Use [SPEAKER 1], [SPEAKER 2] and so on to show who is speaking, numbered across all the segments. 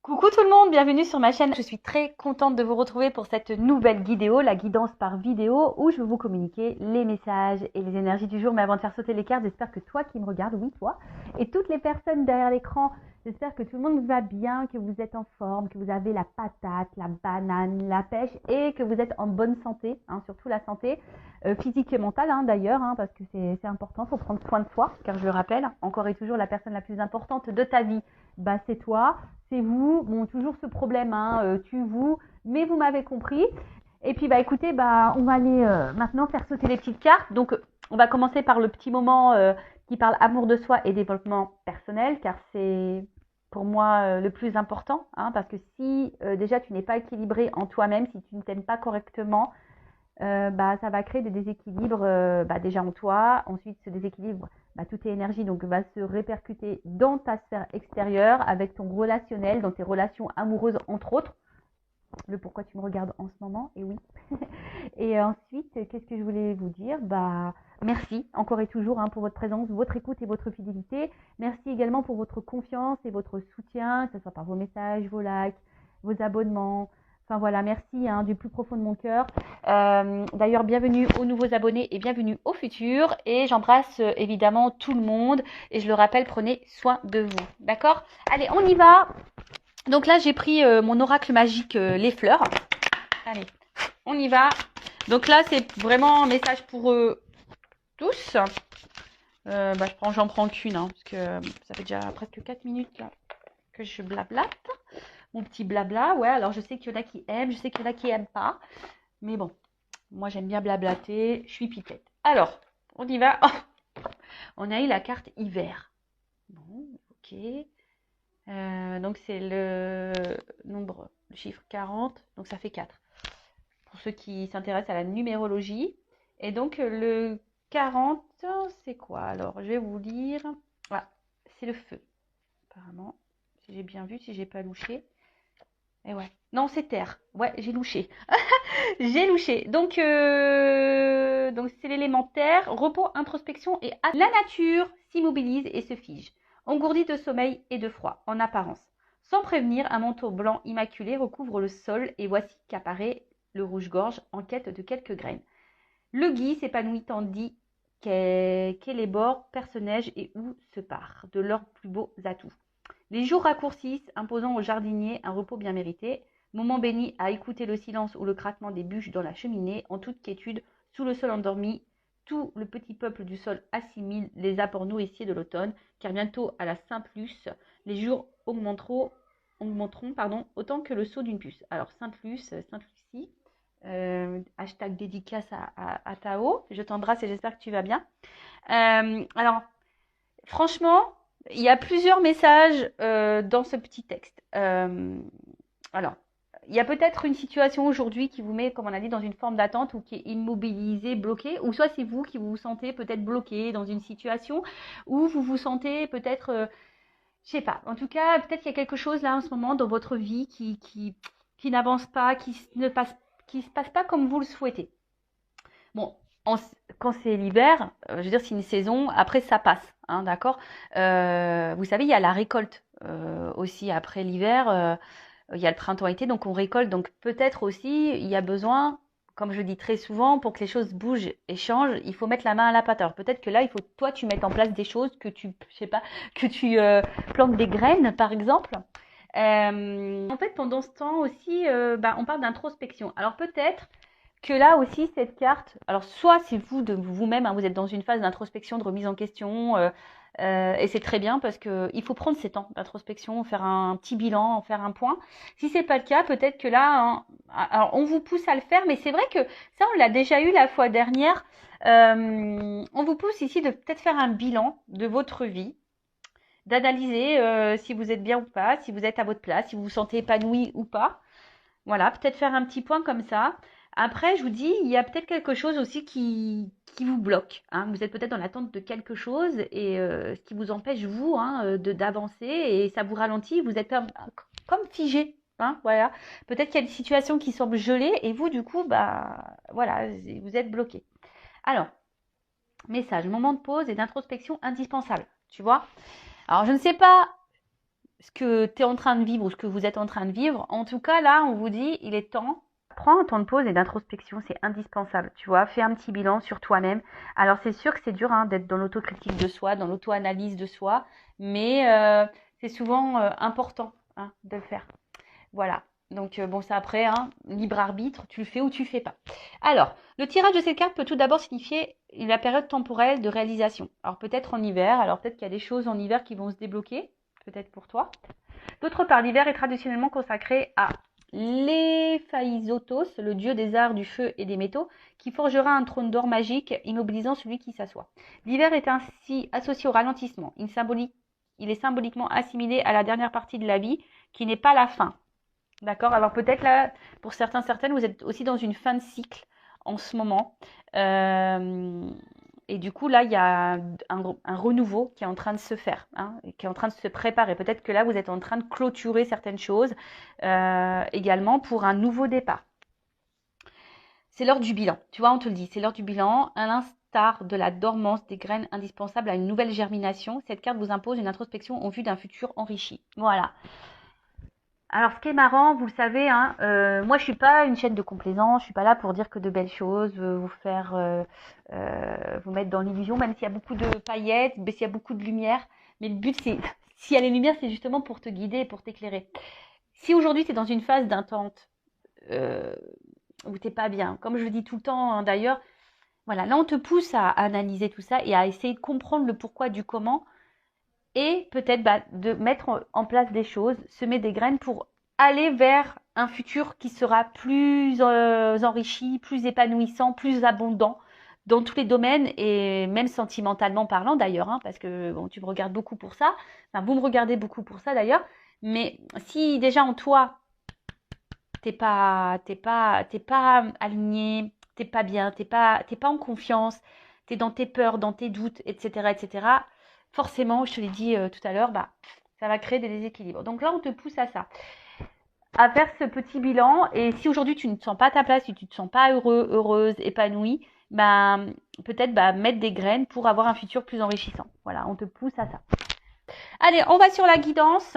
[SPEAKER 1] Coucou tout le monde, bienvenue sur ma chaîne. Je suis très contente de vous retrouver pour cette nouvelle vidéo, la guidance par vidéo, où je vais vous communiquer les messages et les énergies du jour. Mais avant de faire sauter les cartes, j'espère que toi qui me regardes, oui toi, et toutes les personnes derrière l'écran, j'espère que tout le monde va bien, que vous êtes en forme, que vous avez la patate, la banane, la pêche et que vous êtes en bonne santé, surtout la santé physique et mentale d'ailleurs, parce que c'est important, il faut prendre soin de soi, car je le rappelle, encore et toujours la personne la plus importante de ta vie, c'est toi. C'est vous, bon, toujours ce problème, tu, vous, mais vous m'avez compris. Et puis, écoutez, on va aller maintenant faire sauter les petites cartes. Donc, on va commencer par le petit moment qui parle amour de soi et développement personnel, car c'est pour moi le plus important, parce que si déjà tu n'es pas équilibré en toi-même, si tu ne t'aimes pas correctement, ça va créer des déséquilibres déjà en toi. Ensuite, ce déséquilibre, toutes tes énergies donc, va se répercuter dans ta sphère extérieure, avec ton relationnel, dans tes relations amoureuses, entre autres. Le pourquoi tu me regardes en ce moment, et oui. Et ensuite, qu'est-ce que je voulais vous dire? Merci encore et toujours pour votre présence, votre écoute et votre fidélité. Merci également pour votre confiance et votre soutien, que ce soit par vos messages, vos likes, vos abonnements. Enfin voilà, merci du plus profond de mon cœur. D'ailleurs, bienvenue aux nouveaux abonnés et bienvenue aux futurs. Et j'embrasse évidemment tout le monde. Et je le rappelle, prenez soin de vous. D'accord? Allez, on y va. Donc là, j'ai pris mon oracle magique, les fleurs. Allez, on y va. Donc là, c'est vraiment un message pour tous. J'en prends qu'une, parce que ça fait déjà presque 4 minutes là que je blablate. Mon petit blabla, ouais, alors je sais qu'il y en a qui aiment, je sais qu'il y en a qui aiment pas. Mais bon, moi j'aime bien blablater, je suis pipette. Alors, on y va. Oh, on a eu la carte hiver. Bon, ok. Donc c'est le nombre, le chiffre 40, donc ça fait 4. Pour ceux qui s'intéressent à la numérologie. Et donc le 40, c'est quoi? Alors, je vais vous lire. Voilà, c'est le feu, apparemment. Si j'ai bien vu, si j'ai pas louché. Et ouais. Non, c'est terre. Ouais, j'ai louché. J'ai louché. Donc c'est l'élément terre, repos, introspection et la nature s'immobilise et se fige, engourdie de sommeil et de froid, en apparence. Sans prévenir, un manteau blanc immaculé recouvre le sol et voici qu'apparaît le rouge-gorge en quête de quelques graines. Le gui s'épanouit tandis qu'Élébore perce neige et où se part de leurs plus beaux atouts. Les jours raccourcissent, imposant aux jardiniers un repos bien mérité, moment béni à écouter le silence ou le craquement des bûches dans la cheminée, en toute quiétude, sous le sol endormi, tout le petit peuple du sol assimile les apports nourriciers de l'automne, car bientôt à la Saint-Luce, les jours augmenteront autant que le saut d'une puce. Alors Sainte-Luce, Sainte-Lucie, hashtag dédicace à Tao, je t'embrasse et j'espère que tu vas bien. Alors, franchement, il y a plusieurs messages dans ce petit texte. Alors, il y a peut-être une situation aujourd'hui qui vous met, comme on a dit, dans une forme d'attente ou qui est immobilisée, bloquée, ou soit c'est vous qui vous sentez peut-être bloqué dans une situation, ou vous vous sentez peut-être, je sais pas, en tout cas, peut-être qu'il y a quelque chose là en ce moment dans votre vie qui n'avance pas, qui se passe pas comme vous le souhaitez. Bon, quand c'est l'hiver, je veux dire, c'est une saison, après ça passe, d'accord. Vous savez, il y a la récolte aussi après l'hiver, il y a le printemps-été, donc on récolte. Donc peut-être aussi, il y a besoin, comme je le dis très souvent, pour que les choses bougent et changent, il faut mettre la main à la pâte. Alors peut-être que là, il faut toi, tu mettes en place des choses, je sais pas, que tu plantes des graines, par exemple. En fait, pendant ce temps aussi, on parle d'introspection. Alors peut-être que là aussi, cette carte, alors soit c'est vous de vous-même, vous êtes dans une phase d'introspection, de remise en question, et c'est très bien parce qu'il faut prendre ces temps d'introspection, faire un petit bilan, faire un point. Si c'est pas le cas, peut-être que là, alors on vous pousse à le faire, mais c'est vrai que ça, on l'a déjà eu la fois dernière. On vous pousse ici de peut-être faire un bilan de votre vie, d'analyser si vous êtes bien ou pas, si vous êtes à votre place, si vous vous sentez épanoui ou pas. Voilà, peut-être faire un petit point comme ça. Après, je vous dis, il y a peut-être quelque chose aussi qui vous bloque. Vous êtes peut-être dans l'attente de quelque chose et ce qui vous empêche, vous, d'avancer et ça vous ralentit. Vous êtes comme figé. Voilà. Peut-être qu'il y a des situations qui semblent gelées et vous, du coup, voilà, vous êtes bloqué. Alors, message, moment de pause et d'introspection indispensable. Tu vois? Alors, je ne sais pas ce que tu es en train de vivre ou ce que vous êtes en train de vivre. En tout cas, là, on vous dit, il est temps. Prends un temps de pause et d'introspection, c'est indispensable, tu vois. Fais un petit bilan sur toi-même. Alors, c'est sûr que c'est dur hein, d'être dans l'autocritique de soi, dans l'auto-analyse de soi, mais c'est souvent important hein, de le faire. Voilà. Donc, bon, ça après, hein, libre arbitre, tu le fais ou tu le fais pas. Alors, le tirage de cette carte peut tout d'abord signifier la période temporelle de réalisation. Alors, peut-être en hiver, alors peut-être qu'il y a des choses en hiver qui vont se débloquer, peut-être pour toi. D'autre part, l'hiver est traditionnellement consacré à l'Héphaïstos, le dieu des arts, du feu et des métaux, qui forgera un trône d'or magique, immobilisant celui qui s'assoit. L'hiver est ainsi associé au ralentissement. Il est symboliquement assimilé à la dernière partie de la vie, qui n'est pas la fin. D'accord? Alors peut-être là, pour certains, certaines, vous êtes aussi dans une fin de cycle en ce moment. Et du coup, là, il y a un renouveau qui est en train de se faire, hein, qui est en train de se préparer. Peut-être que là, vous êtes en train de clôturer certaines choses également pour un nouveau départ. C'est l'heure du bilan. Tu vois, on te le dit, c'est l'heure du bilan. À l'instar de la dormance des graines indispensables à une nouvelle germination, cette carte vous impose une introspection en vue d'un futur enrichi. Voilà. Alors, ce qui est marrant, vous le savez, hein, moi, je suis pas une chaîne de complaisance. Je suis pas là pour dire que de belles choses, vous faire, vous mettre dans l'illusion, même s'il y a beaucoup de paillettes, s'il y a beaucoup de lumière. Mais le but, c'est, s'il y a les lumières, c'est justement pour te guider et pour t'éclairer. Si aujourd'hui, tu es dans une phase d'intente, où t'es pas bien, comme je le dis tout le temps, hein, d'ailleurs, voilà, là, on te pousse à analyser tout ça et à essayer de comprendre le pourquoi du comment et peut-être de mettre en place des choses, semer des graines pour aller vers un futur qui sera plus enrichi, plus épanouissant, plus abondant dans tous les domaines et même sentimentalement parlant d'ailleurs, hein, parce que bon, tu me regardes beaucoup pour ça, enfin vous me regardez beaucoup pour ça d'ailleurs, mais si déjà en toi t'es pas aligné, t'es pas bien, t'es pas en confiance, t'es dans tes peurs, dans tes doutes, etc. Forcément, je te l'ai dit tout à l'heure, bah, ça va créer des déséquilibres. Donc là, on te pousse à ça, à faire ce petit bilan. Et si aujourd'hui tu ne te sens pas à ta place, si tu ne te sens pas heureux, heureuse, épanouie, bah, peut-être mettre des graines pour avoir un futur plus enrichissant. Voilà, on te pousse à ça. Allez, on va sur la guidance.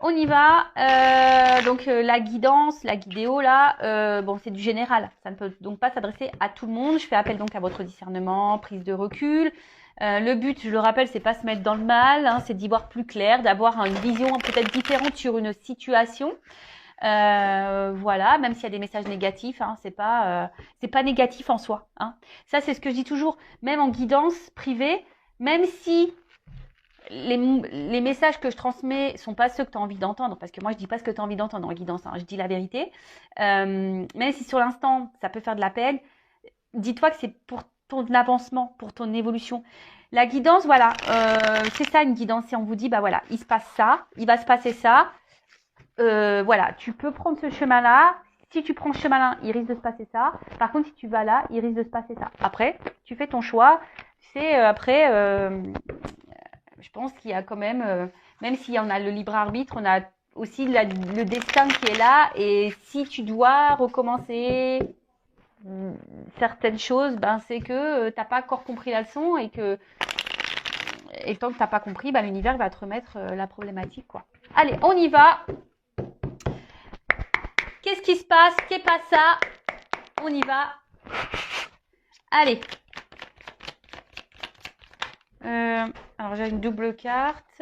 [SPEAKER 1] On y va. Donc la guidance, la guidéo là, bon c'est du général. Ça ne peut donc pas s'adresser à tout le monde. Je fais appel donc à votre discernement, prise de recul. Le but, je le rappelle, c'est pas se mettre dans le mal, hein, c'est d'y voir plus clair, d'avoir une vision peut-être différente sur une situation. Voilà, même s'il y a des messages négatifs, hein, c'est pas négatif en soi. Hein. Ça c'est ce que je dis toujours, même en guidance privée, même si les messages que je transmets sont pas ceux que tu as envie d'entendre, parce que moi je dis pas ce que tu as envie d'entendre en guidance, hein, je dis la vérité. Même si sur l'instant ça peut faire de la peine, dis-toi que c'est pour ton avancement, pour ton évolution. La guidance, voilà, c'est ça une guidance. Si on vous dit, bah voilà, il se passe ça, il va se passer ça, voilà, tu peux prendre ce chemin-là. Si tu prends ce chemin-là, il risque de se passer ça. Par contre, si tu vas là, il risque de se passer ça. Après, tu fais ton choix. C'est après. Je pense qu'il y a quand même s'il y en a le libre arbitre, on a aussi le destin qui est là. Et si tu dois recommencer certaines choses, ben c'est que t'as pas encore compris la leçon et tant que t'as pas compris, ben l'univers va te remettre la problématique, quoi. Allez, on y va. Qu'est-ce qui se passe? Qu'est pas ça? On y va. Allez. Alors j'ai une double carte.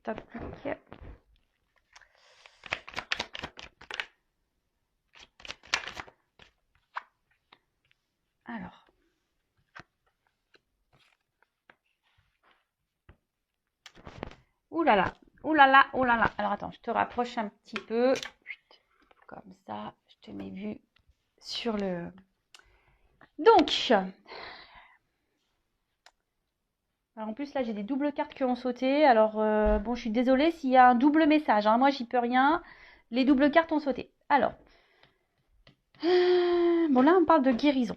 [SPEAKER 1] Top. Alors. Ouh là là. Ouh là là. Ouh là là. Alors attends, je te rapproche un petit peu. Comme ça, je te mets vue sur le... Donc, alors en plus là j'ai des doubles cartes qui ont sauté. Alors bon, je suis désolée s'il y a un double message. Hein. Moi, j'y peux rien. Les doubles cartes ont sauté. Alors, bon là on parle de guérison.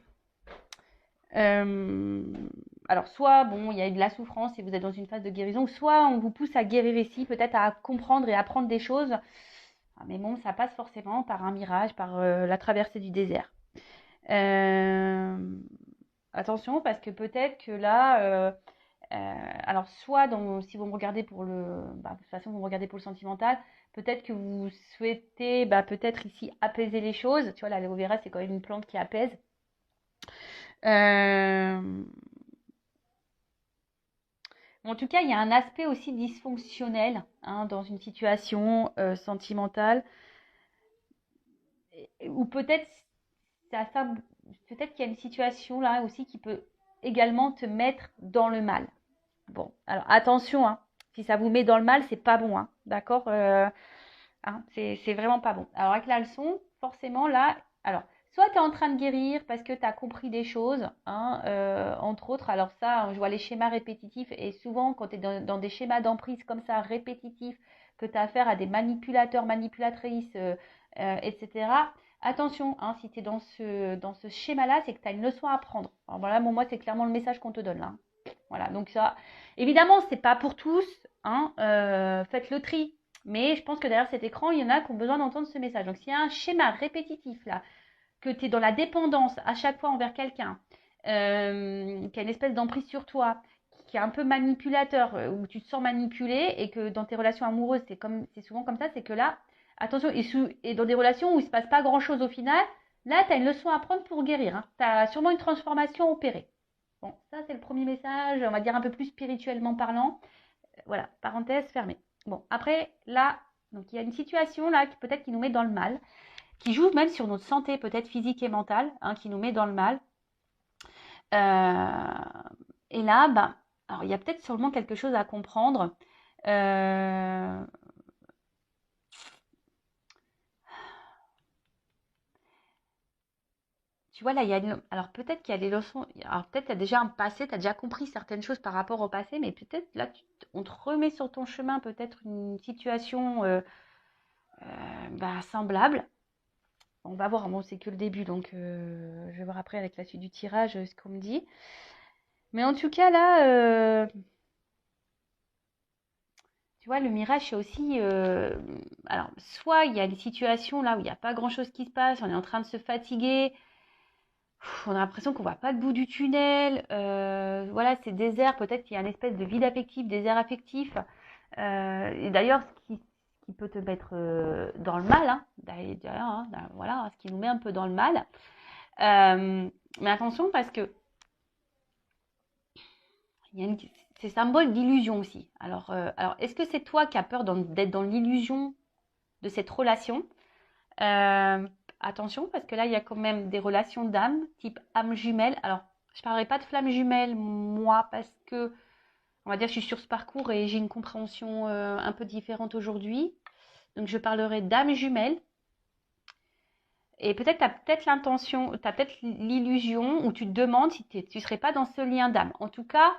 [SPEAKER 1] Alors soit bon, il y a eu de la souffrance et vous êtes dans une phase de guérison, soit on vous pousse à guérir ici, peut-être à comprendre et apprendre des choses. Mais bon, ça passe forcément par un mirage, par la traversée du désert. Attention, parce que peut-être que là, Alors, soit si vous me regardez pour de toute façon, vous me regardez pour le sentimental, peut-être que vous souhaitez, peut-être ici, apaiser les choses. Tu vois, l'aloe vera, c'est quand même une plante qui apaise. Euh, En tout cas, il y a un aspect aussi dysfonctionnel dans une situation sentimentale, ou peut-être peut-être qu'il y a une situation là aussi qui peut également te mettre dans le mal. Bon, alors attention, si ça vous met dans le mal, c'est pas bon, d'accord, c'est vraiment pas bon. Alors avec la leçon, forcément là, alors soit tu es en train de guérir parce que tu as compris des choses, entre autres. Alors ça, je vois les schémas répétitifs, et souvent quand tu es dans des schémas d'emprise comme ça, répétitifs, que tu as affaire à des manipulateurs, manipulatrices, etc. Attention, si tu es dans ce schéma-là, c'est que tu as une leçon à apprendre. Alors voilà, moi, c'est clairement le message qu'on te donne là. Voilà, donc ça, évidemment, c'est pas pour tous, faites le tri. Mais je pense que derrière cet écran, il y en a qui ont besoin d'entendre ce message. Donc, s'il y a un schéma répétitif là, que tu es dans la dépendance à chaque fois envers quelqu'un, qui a une espèce d'emprise sur toi, qui est un peu manipulateur, où tu te sens manipulé, et que dans tes relations amoureuses, c'est souvent comme ça, c'est que là, attention, et dans des relations où il ne se passe pas grand-chose au final, là, tu as une leçon à prendre pour guérir. Tu as sûrement une transformation à opérer. Bon, ça, c'est le premier message, on va dire un peu plus spirituellement parlant. Voilà, parenthèse fermée. Bon, après, là, donc il y a une situation là qui peut-être qui nous met dans le mal, qui joue même sur notre santé, peut-être physique et mentale, qui nous met dans le mal. Et là, alors il y a peut-être sûrement quelque chose à comprendre. Tu vois, là, alors peut-être qu'il y a des leçons. Alors peut-être tu as déjà un passé, tu as déjà compris certaines choses par rapport au passé, mais peut-être là, on te remet sur ton chemin peut-être une situation semblable. On va voir, bon, c'est que le début, donc je vais voir après avec la suite du tirage ce qu'on me dit. Mais en tout cas, là, tu vois, le mirage, c'est aussi... alors, soit il y a des situations là où il n'y a pas grand-chose qui se passe, on est en train de se fatiguer, on a l'impression qu'on ne voit pas le bout du tunnel, voilà, c'est désert, peut-être qu'il y a une espèce de vide affectif, désert affectif. Et d'ailleurs, ce qui peut te mettre dans le mal, d'ailleurs, voilà, ce qui nous met un peu dans le mal. Mais attention, parce que c'est symbole d'illusion aussi. Alors est-ce que c'est toi qui as peur d'être dans l'illusion de cette relation? Attention, parce que là, il y a quand même des relations d'âme, type âme jumelle. Alors, je ne parlerai pas de flamme jumelle, moi, parce que, on va dire, je suis sur ce parcours et j'ai une compréhension un peu différente aujourd'hui. Donc, je parlerai d'âme jumelle. Et peut-être tu as peut-être l'intention, tu as peut-être l'illusion, où tu te demandes si tu ne serais pas dans ce lien d'âme. En tout cas,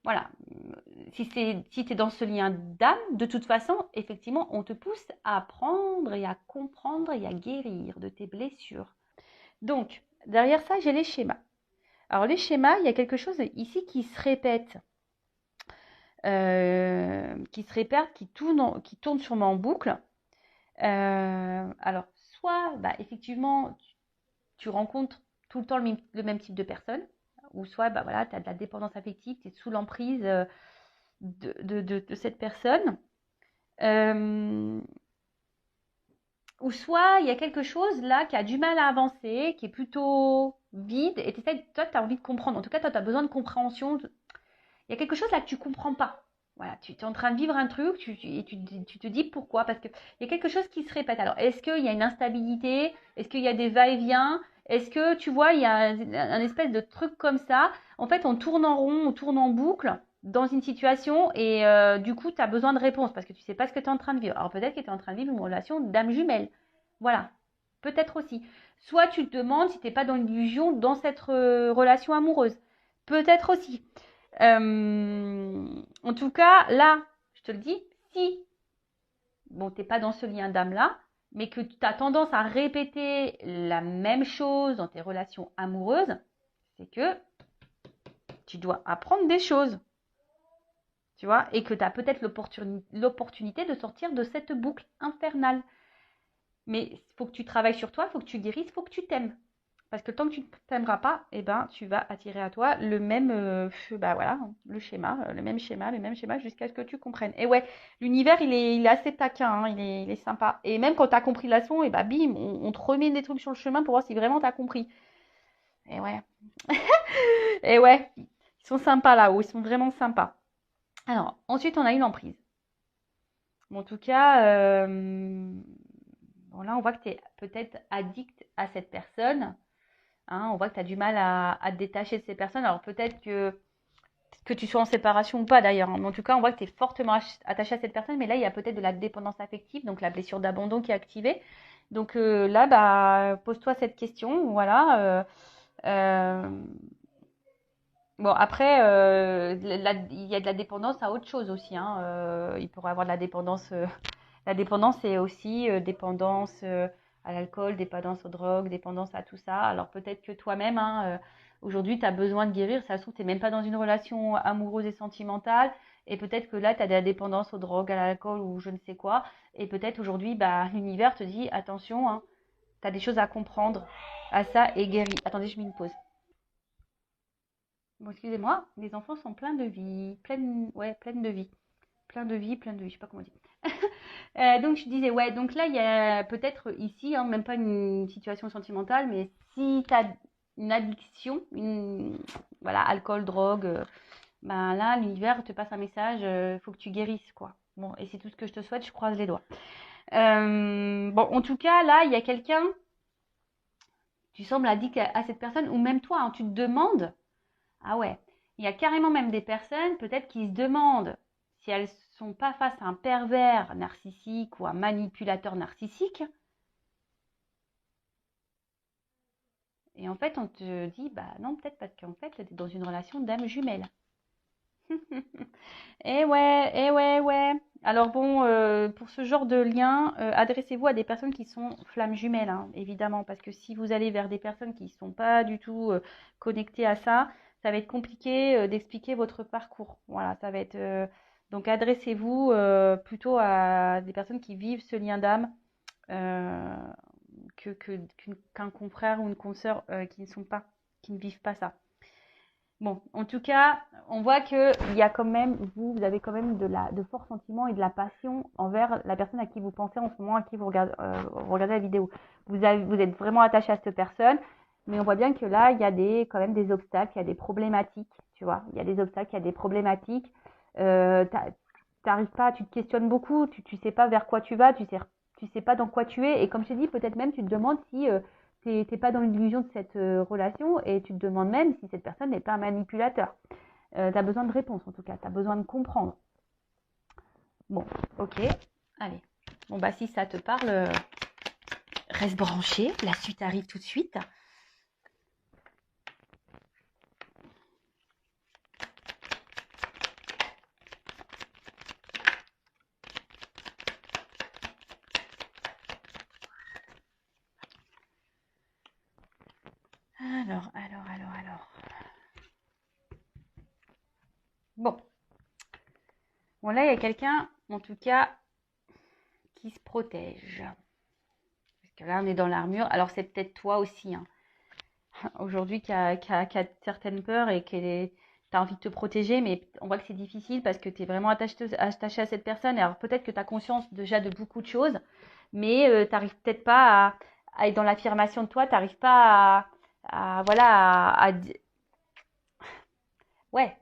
[SPEAKER 1] voilà, si tu es dans ce lien d'âme, de toute façon, effectivement, on te pousse à apprendre et à comprendre et à guérir de tes blessures. Donc, derrière ça, j'ai les schémas. Alors, les schémas, il y a quelque chose ici qui se répète, qui tourne sûrement en boucle. Alors, soit, effectivement, tu rencontres tout le temps le même type de personne, ou soit, voilà, tu as de la dépendance affective, tu es sous l'emprise de cette personne. Ou soit il y a quelque chose là qui a du mal à avancer, qui est plutôt vide, et toi, tu as envie de comprendre. En tout cas, toi, tu as besoin de compréhension. Il y a quelque chose là que tu ne comprends pas. Voilà, tu es en train de vivre un truc, et tu te dis pourquoi. Parce qu'il y a quelque chose qui se répète. Alors, est-ce qu'il y a une instabilité? Est-ce qu'il y a des va-et-vient? Est-ce que, tu vois, il y a un espèce de truc comme ça? En fait, on tourne en rond, on tourne en boucle dans une situation, et du coup, tu as besoin de réponses parce que tu ne sais pas ce que tu es en train de vivre. Alors, peut-être que tu es en train de vivre une relation d'âme jumelle. Voilà, peut-être aussi. Soit tu te demandes si tu n'es pas dans l'illusion dans cette relation amoureuse. Peut-être aussi. En tout cas, là, je te le dis, si bon, tu n'es pas dans ce lien d'âme-là, mais que tu as tendance à répéter la même chose dans tes relations amoureuses, c'est que tu dois apprendre des choses. Tu vois, et que tu as peut-être l'opportunité de sortir de cette boucle infernale. Mais il faut que tu travailles sur toi, il faut que tu guérisses, il faut que tu t'aimes. Parce que tant que tu ne t'aimeras pas, eh ben, tu vas attirer à toi le même, bah voilà, le même schéma, jusqu'à ce que tu comprennes. Et ouais, l'univers, il est assez taquin, hein, il est sympa. Et même quand tu as compris la leçon, et bah bim, on te remet des trucs sur le chemin pour voir si vraiment tu as compris. Et ouais, et ouais, ils sont sympas là-haut, ils sont vraiment sympas. Alors, ensuite, on a une emprise. Bon, en tout cas, bon, là, on voit que tu es peut-être addict à cette personne. Hein, on voit que tu as du mal à te détacher de ces personnes. Alors peut-être que tu sois en séparation ou pas d'ailleurs. Hein, mais en tout cas, on voit que tu es fortement attaché à cette personne. Mais là, il y a peut-être de la dépendance affective, donc la blessure d'abandon qui est activée. Donc là, bah, pose-toi cette question. Voilà. Euh, bon, après, il y a de la dépendance à autre chose aussi. Hein. Il pourrait y avoir de la dépendance. La dépendance est aussi dépendance à l'alcool, dépendance aux drogues, dépendance à tout ça. Alors peut-être que toi-même, hein, aujourd'hui, tu as besoin de guérir. Ça se trouve, tu n'es même pas dans une relation amoureuse et sentimentale. Et peut-être que là, tu as de la dépendance aux drogues, à l'alcool ou je ne sais quoi. Et peut-être aujourd'hui, bah, l'univers te dit, attention, hein, tu as des choses à comprendre à ça et guéris. Attendez, je mets une pause. Bon, excusez-moi, les enfants sont pleins de vie, ouais, pleines de vie. Plein de vie, je sais pas comment dire. Donc je disais, ouais, donc là, il y a peut-être ici, hein, même pas une situation sentimentale, mais si tu as une addiction, voilà, alcool, drogue, ben là, l'univers te passe un message, il faut que tu guérisses, quoi. Bon, et c'est tout ce que je te souhaite, je croise les doigts. Bon, en tout cas, là, il y a quelqu'un, tu sembles addict à cette personne, ou même toi, hein, tu te demandes, ah ouais, il y a carrément même des personnes, peut-être, qui se demandent si elles sont pas face à un pervers narcissique ou un manipulateur narcissique. Et en fait, on te dit, bah non, peut-être parce qu'en fait, tu es dans une relation d'âme jumelle. Eh ouais, ouais. Alors bon, pour ce genre de lien, adressez-vous à des personnes qui sont flammes jumelles, hein, évidemment, parce que si vous allez vers des personnes qui ne sont pas du tout connectées à ça, ça va être compliqué d'expliquer votre parcours. Voilà, ça va être. Donc adressez-vous plutôt à des personnes qui vivent ce lien d'âme euh, qu'un confrère ou une consoeur qui ne sont pas, qui ne vivent pas ça. Bon, en tout cas, on voit que il y a quand même, vous avez quand même de forts sentiments et de la passion envers la personne à qui vous pensez en ce moment, à qui vous regardez la vidéo. Vous êtes vraiment attaché à cette personne, mais on voit bien que là, il y a quand même des obstacles, il y a des problématiques, tu vois. Il y a des obstacles, il y a des problématiques. T'arrives pas, tu te questionnes beaucoup, tu sais pas vers quoi tu vas, tu sais pas dans quoi tu es. Et comme je t'ai dit, peut-être même tu te demandes si t'es pas dans l'illusion de cette relation et tu te demandes même si cette personne n'est pas un manipulateur. Tu as besoin de réponses en tout cas, tu as besoin de comprendre. Bon, ok, allez. Bon, bah si ça te parle, reste branché, la suite arrive tout de suite. Alors. Bon. Bon, là, il y a quelqu'un, en tout cas, qui se protège. Parce que là, on est dans l'armure. Alors, c'est peut-être toi aussi, hein. Aujourd'hui, qui a certaines peurs et qui as envie de te protéger, mais on voit que c'est difficile parce que tu es vraiment attaché à cette personne. Et alors, peut-être que tu as conscience déjà de beaucoup de choses, mais tu n'arrives peut-être pas à être dans l'affirmation de toi, tu n'arrives pas voilà, ouais,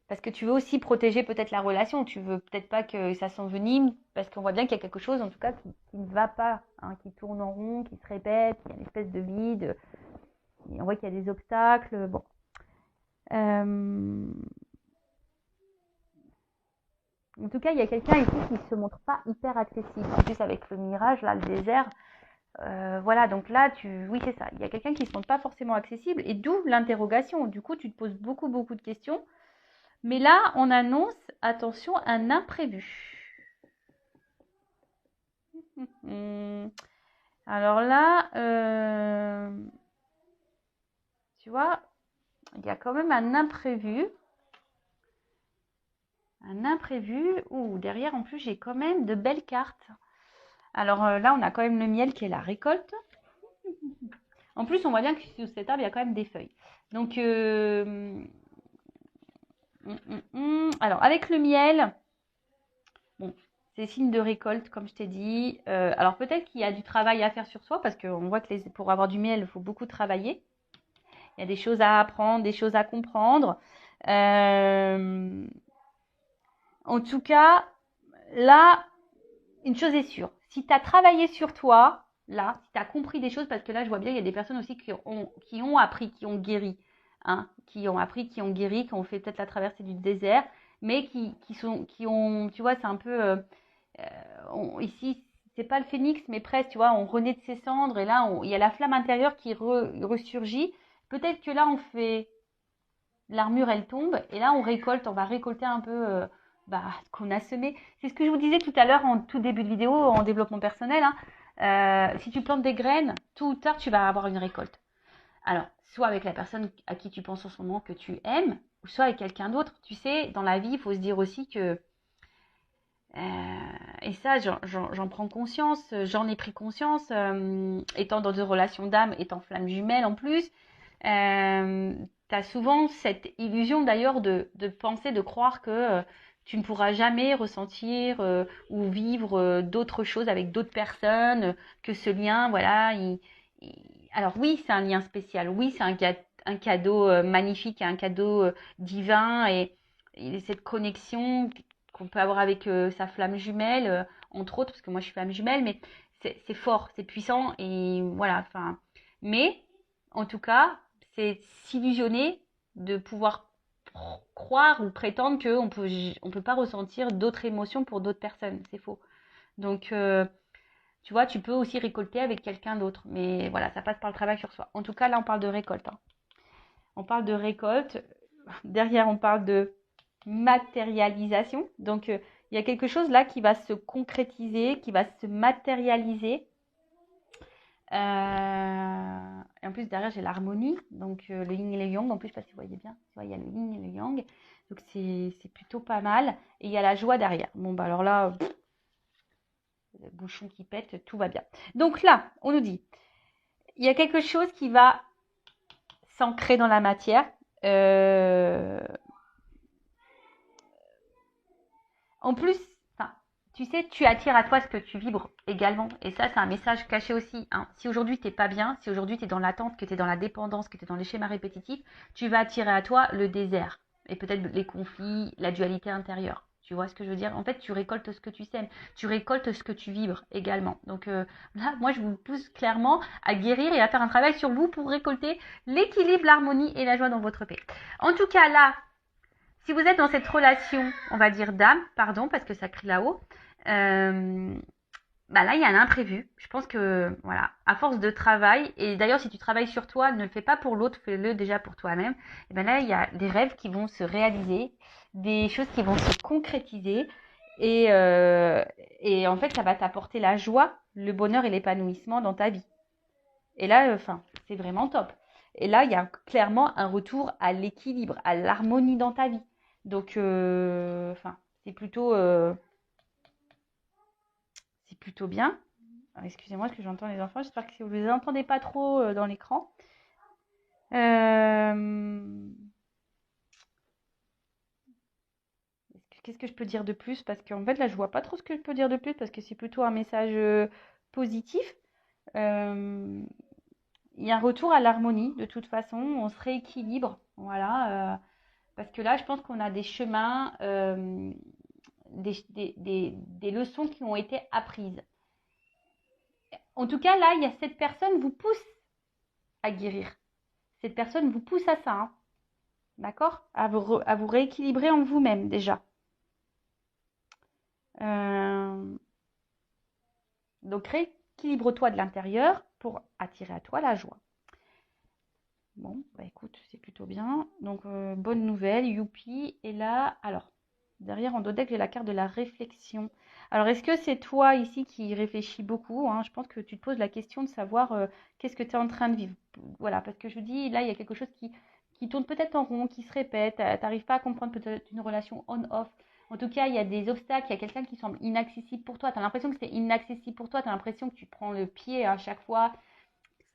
[SPEAKER 1] parce que tu veux aussi protéger peut-être la relation, tu veux peut-être pas que ça s'envenime, parce qu'on voit bien qu'il y a quelque chose, en tout cas, qui ne va pas, hein, qui tourne en rond, qui se répète, il y a une espèce de vide, et on voit qu'il y a des obstacles, bon. En tout cas, il y a quelqu'un ici qui ne se montre pas hyper accessible. En plus, avec le mirage, là, le désert, voilà, donc là, oui, c'est ça. Il y a quelqu'un qui ne se montre pas forcément accessible, et d'où l'interrogation. Du coup, tu te poses beaucoup, beaucoup de questions. Mais là, on annonce, attention, un imprévu. Alors là, tu vois, il y a quand même un imprévu. Un imprévu. Ouh, derrière, en plus, j'ai quand même de belles cartes. Alors là, on a quand même le miel qui est la récolte. En plus, on voit bien que sous cet arbre, il y a quand même des feuilles. Donc, alors, avec le miel, bon, c'est signe de récolte, comme je t'ai dit. Alors, peut-être qu'il y a du travail à faire sur soi, parce qu'on voit que pour avoir du miel, il faut beaucoup travailler. Il y a des choses à apprendre, des choses à comprendre. En tout cas, là, une chose est sûre. Si tu as travaillé sur toi, là, si tu as compris des choses, parce que là, je vois bien, il y a des personnes aussi qui ont appris, qui ont guéri, hein, qui ont appris, qui ont guéri, qui ont fait peut-être la traversée du désert, mais qui ont, tu vois, c'est un peu, ici, c'est pas le phénix, mais presque, tu vois, on renaît de ses cendres, et là, il y a la flamme intérieure qui ressurgit. Peut-être que là, on fait, l'armure, elle tombe, et là, on va récolter un peu ce qu'on a semé. C'est ce que je vous disais tout à l'heure en tout début de vidéo, en développement personnel. Si tu plantes des graines, tôt ou tard, tu vas avoir une récolte. Alors, soit avec la personne à qui tu penses en ce moment que tu aimes, ou soit avec quelqu'un d'autre. Tu sais, dans la vie, il faut se dire aussi que, et ça, j'en prends conscience, j'en ai pris conscience, étant dans des relations d'âme, étant flamme jumelle en plus, tu as souvent cette illusion d'ailleurs de penser, de croire que tu ne pourras jamais ressentir ou vivre d'autres choses avec d'autres personnes, que ce lien, voilà. Alors oui, c'est un lien spécial, oui, c'est un cadeau magnifique, un cadeau divin et cette connexion qu'on peut avoir avec sa flamme jumelle, entre autres, parce que moi je suis flamme jumelle, mais c'est fort, c'est puissant et voilà, enfin. Mais en tout cas, c'est s'illusionner de pouvoir croire ou prétendre on peut pas ressentir d'autres émotions pour d'autres personnes. C'est faux. Donc, tu vois, tu peux aussi récolter avec quelqu'un d'autre. Mais voilà, ça passe par le travail sur soi. En tout cas, là, on parle de récolte. Hein. On parle de récolte. Derrière, on parle de matérialisation. Donc, il y a quelque chose là qui va se concrétiser, qui va se matérialiser. Et en plus, derrière, j'ai l'harmonie, donc le yin et le yang. En plus, je ne sais pas si vous voyez bien, tu vois, il y a le yin et le yang. Donc, c'est plutôt pas mal. Et il y a la joie derrière. Bon, bah alors là, le bouchon qui pète, tout va bien. Donc là, on nous dit, il y a quelque chose qui va s'ancrer dans la matière. En plus, tu sais, tu attires à toi ce que tu vibres également. Et ça, c'est un message caché aussi. Hein. Si aujourd'hui, tu n'es pas bien, si aujourd'hui, tu es dans l'attente, que tu es dans la dépendance, que tu es dans les schémas répétitifs, tu vas attirer à toi le désert. Et peut-être les conflits, la dualité intérieure. Tu vois ce que je veux dire? En fait, tu récoltes ce que tu sèmes. Tu récoltes ce que tu vibres également. Donc là, moi, je vous pousse clairement à guérir et à faire un travail sur vous pour récolter l'équilibre, l'harmonie et la joie dans votre paix. En tout cas, là, si vous êtes dans cette relation, on va dire d'âme, pardon, parce que ça crie là-haut, là, il y a un imprévu. Je pense que, voilà, à force de travail, et d'ailleurs, si tu travailles sur toi, ne le fais pas pour l'autre, fais-le déjà pour toi-même. Et bien là, il y a des rêves qui vont se réaliser, des choses qui vont se concrétiser, et en fait, ça va t'apporter la joie, le bonheur et l'épanouissement dans ta vie. Et là, c'est vraiment top. Et là, il y a clairement un retour à l'équilibre, à l'harmonie dans ta vie. Donc, c'est plutôt bien. Excusez-moi, parce que j'entends les enfants. J'espère que vous ne les entendez pas trop dans l'écran. Qu'est-ce que je peux dire de plus? Parce qu'en fait, là, je vois pas trop ce que je peux dire de plus parce que c'est plutôt un message positif. Il y a un retour à l'harmonie, de toute façon. On se rééquilibre. Voilà. Parce que là, je pense qu'on a des chemins, des leçons qui ont été apprises. En tout cas, là, il y a cette personne vous pousse à guérir. Cette personne vous pousse à ça. Hein. D'accord? À vous rééquilibrer en vous-même déjà. Donc, rééquilibre-toi de l'intérieur pour attirer à toi la joie. Bon, bah écoute, c'est plutôt bien. Donc, bonne nouvelle, youpi. Et là, alors, derrière en dos deck, j'ai la carte de la réflexion. Alors, est-ce que c'est toi ici qui réfléchis beaucoup, hein? Je pense que tu te poses la question de savoir qu'est-ce que tu es en train de vivre. Voilà, parce que je dis, là, il y a quelque chose qui tourne peut-être en rond, qui se répète. Tu n'arrives pas à comprendre peut-être une relation on-off. En tout cas, il y a des obstacles, il y a quelqu'un qui semble inaccessible pour toi. Tu as l'impression que c'est inaccessible pour toi. Tu as l'impression que tu prends le pied à chaque fois.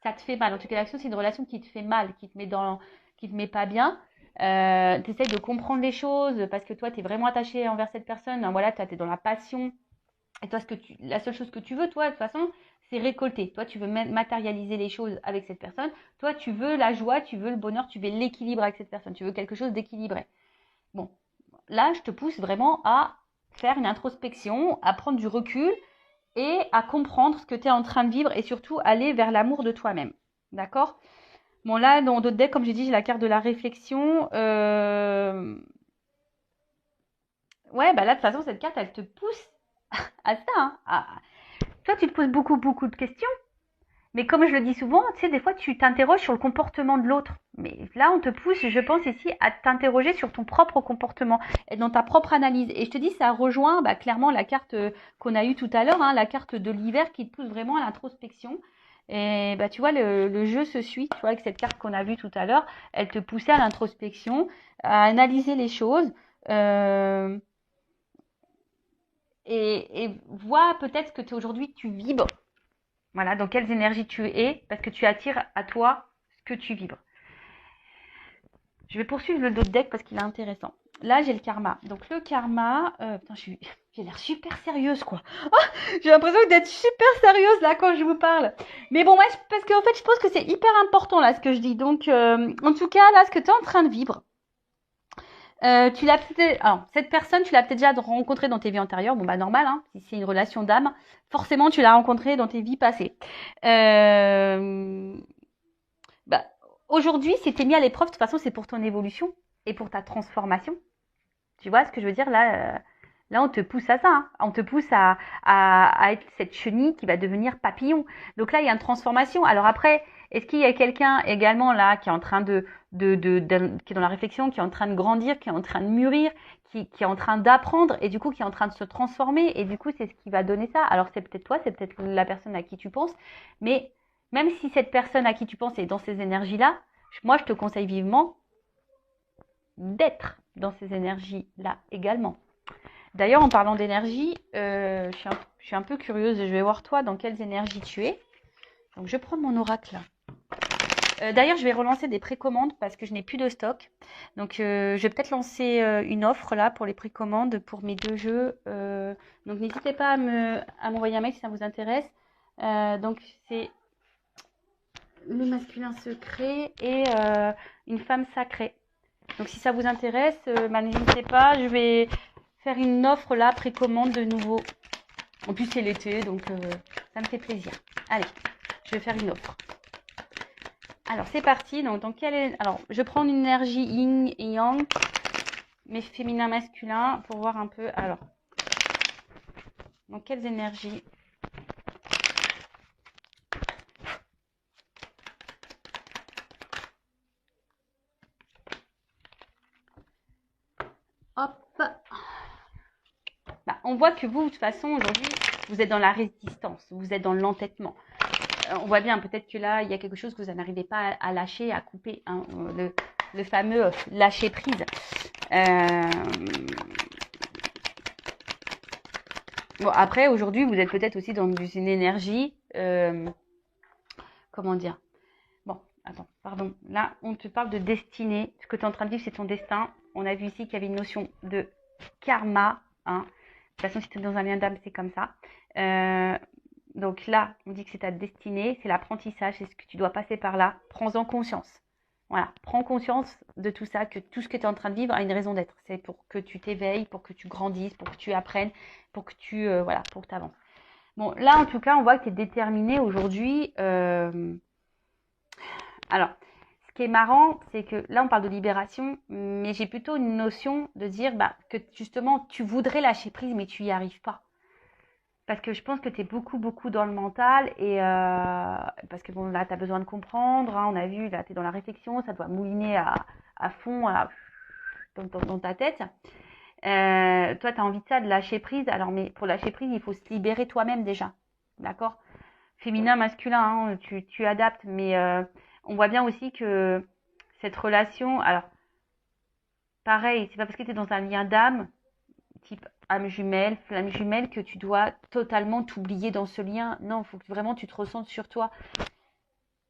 [SPEAKER 1] ça te fait mal. En tout cas, l'action, c'est une relation qui te fait mal, qui te met pas bien. Tu essayes de comprendre les choses parce que toi, tu es vraiment attaché envers cette personne. Hein, voilà, tu es dans la passion. Et toi, la seule chose que tu veux, toi, de toute façon, c'est récolter. Toi, tu veux matérialiser les choses avec cette personne. Toi, tu veux la joie, tu veux le bonheur, tu veux l'équilibre avec cette personne. Tu veux quelque chose d'équilibré. Bon, là, je te pousse vraiment à faire une introspection, à prendre du recul et à comprendre ce que tu es en train de vivre et surtout aller vers l'amour de toi-même. D'accord? Bon, là, dans d'autres decks, comme j'ai dit, j'ai la carte de la réflexion. Ouais, bah là, de toute façon, cette carte, elle te pousse à ça. Hein. Toi, tu te poses beaucoup, beaucoup de questions. Mais comme je le dis souvent, tu sais, des fois, tu t'interroges sur le comportement de l'autre. Mais là, on te pousse, je pense ici, à t'interroger sur ton propre comportement et dans ta propre analyse. Et je te dis, ça rejoint clairement la carte qu'on a eue tout à l'heure, hein, la carte de l'hiver qui te pousse vraiment à l'introspection. Et bah, tu vois, le jeu se suit, tu vois, avec cette carte qu'on a vue tout à l'heure, elle te poussait à l'introspection, à analyser les choses. Et vois peut-être que aujourd'hui tu vibres. Voilà, dans quelles énergies tu es, parce que tu attires à toi ce que tu vibres. Je vais poursuivre le d'autres deck parce qu'il est intéressant. Là, j'ai le karma. Donc, le karma... putain, j'ai l'air super sérieuse, quoi. Oh, j'ai l'impression d'être super sérieuse, là, quand je vous parle. Mais bon, ouais, parce qu'en fait, je pense que c'est hyper important, là, ce que je dis. Donc, en tout cas, là, ce que tu es en train de vivre, alors, cette personne, tu l'as peut-être déjà rencontrée dans tes vies antérieures. Bon, bah, normal, hein. Si c'est une relation d'âme, forcément, tu l'as rencontrée dans tes vies passées. Bah, aujourd'hui, si t'es mis à l'épreuve, de toute façon, c'est pour ton évolution et pour ta transformation. Tu vois ce que je veux dire? Là, on te pousse à ça. Hein. On te pousse à être cette chenille qui va devenir papillon. Donc là, il y a une transformation. Alors après, est-ce qu'il y a quelqu'un également là qui est en train qui est dans la réflexion, qui est en train de grandir, qui est en train de mûrir, qui est en train d'apprendre et du coup qui est en train de se transformer et du coup c'est ce qui va donner ça. Alors c'est peut-être toi, c'est peut-être la personne à qui tu penses, mais même si cette personne à qui tu penses est dans ces énergies-là, moi je te conseille vivement d'être dans ces énergies-là également. D'ailleurs, en parlant d'énergie, je suis un peu curieuse et je vais voir toi dans quelles énergies tu es. Donc, je prends mon oracle là. D'ailleurs, je vais relancer des précommandes parce que je n'ai plus de stock. Donc, je vais peut-être lancer une offre là pour les précommandes pour mes 2 jeux. Donc, n'hésitez pas à m'envoyer un mail si ça vous intéresse. Donc, c'est le masculin secret et une femme sacrée. Donc, si ça vous intéresse, n'hésitez pas. Je vais faire une offre là, précommande de nouveau. En plus, c'est l'été, donc ça me fait plaisir. Allez, je vais faire une offre. Alors, c'est parti. Donc, alors, je prends une énergie yin et yang, mais féminin, masculin, pour voir un peu. Alors, dans quelles énergies? Hop. Bah, on voit que vous, de toute façon, aujourd'hui, vous êtes dans la résistance, vous êtes dans l'entêtement. On voit bien, peut-être que là, il y a quelque chose que vous n'arrivez pas à lâcher, à couper, hein, le fameux lâcher prise. Bon, après, aujourd'hui, vous êtes peut-être aussi dans une énergie, comment dire? Bon, attends, pardon. Là, on te parle de destinée. Ce que tu es en train de vivre, c'est ton destin. On a vu ici qu'il y avait une notion de karma. Hein. De toute façon, si tu es dans un lien d'âme, c'est comme ça. Donc là, on dit que c'est ta destinée, c'est l'apprentissage, c'est ce que tu dois passer par là. Prends-en conscience. Voilà, prends conscience de tout ça, que tout ce que tu es en train de vivre a une raison d'être. C'est pour que tu t'éveilles, pour que tu grandisses, pour que tu apprennes, pour que tu pour que avances. Bon, là, en tout cas, on voit que tu es déterminé aujourd'hui. Alors, ce qui est marrant, c'est que là, on parle de libération, mais j'ai plutôt une notion de dire que justement, tu voudrais lâcher prise, mais tu n'y arrives pas. Parce que je pense que tu es beaucoup, beaucoup dans le mental et parce que bon, là, tu as besoin de comprendre. Hein, on a vu, là, tu es dans la réflexion, ça doit mouliner à fond dans ta tête. Toi, tu as envie de ça, de lâcher prise. Alors, mais pour lâcher prise, il faut se libérer toi-même déjà. D'accord? Féminin, masculin, hein, tu adaptes. Mais on voit bien aussi que cette relation, alors, pareil, c'est pas parce que tu es dans un lien d'âme, type âme jumelle, flamme jumelle, que tu dois totalement t'oublier dans ce lien. Non, il faut que vraiment tu te ressentes sur toi.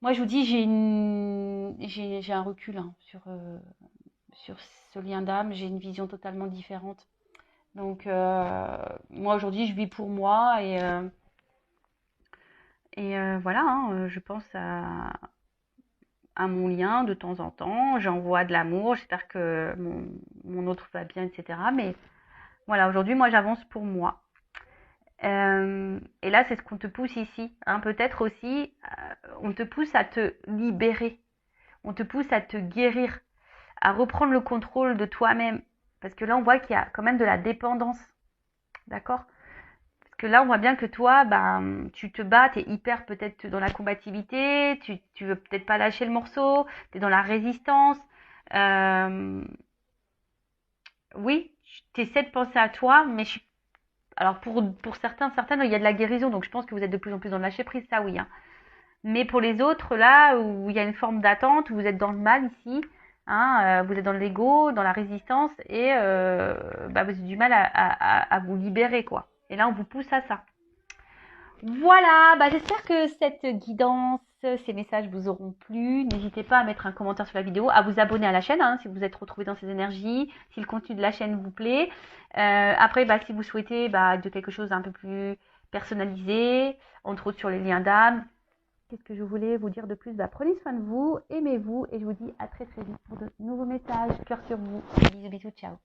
[SPEAKER 1] Moi, je vous dis, j'ai un recul hein, sur ce lien d'âme. J'ai une vision totalement différente. Donc, moi, aujourd'hui, je vis pour moi voilà, hein, je pense à mon lien de temps en temps. J'envoie de l'amour. J'espère que mon autre va bien, etc. Mais voilà, aujourd'hui, moi, j'avance pour moi. Et là, c'est ce qu'on te pousse ici. Hein. Peut-être aussi, on te pousse à te libérer. On te pousse à te guérir, à reprendre le contrôle de toi-même. Parce que là, on voit qu'il y a quand même de la dépendance. D'accord? Parce que là, on voit bien que toi, ben, tu te bats, tu es hyper peut-être dans la combativité, tu veux peut-être pas lâcher le morceau, tu es dans la résistance. Euh, oui, tu essaies de penser à toi, mais alors pour certaines, il y a de la guérison, donc je pense que vous êtes de plus en plus dans le lâcher prise, ça oui. Hein. Mais pour les autres, là où il y a une forme d'attente, où vous êtes dans le mal ici, hein, vous êtes dans l'ego, dans la résistance, et bah, vous avez du mal à vous libérer, quoi. Et là, on vous pousse à ça. Voilà, bah, j'espère que cette guidance, ces messages vous auront plu. N'hésitez pas à mettre un commentaire sur la vidéo, à vous abonner à la chaîne hein, si vous êtes retrouvé dans ces énergies, si le contenu de la chaîne vous plaît. Après, bah, si vous souhaitez bah, de quelque chose d'un peu plus personnalisé, entre autres sur les liens d'âme, qu'est-ce que je voulais vous dire de plus? Bah, prenez soin de vous, aimez-vous et je vous dis à très très vite pour de nouveaux messages. Cœur sur vous. Bisous bisous, ciao.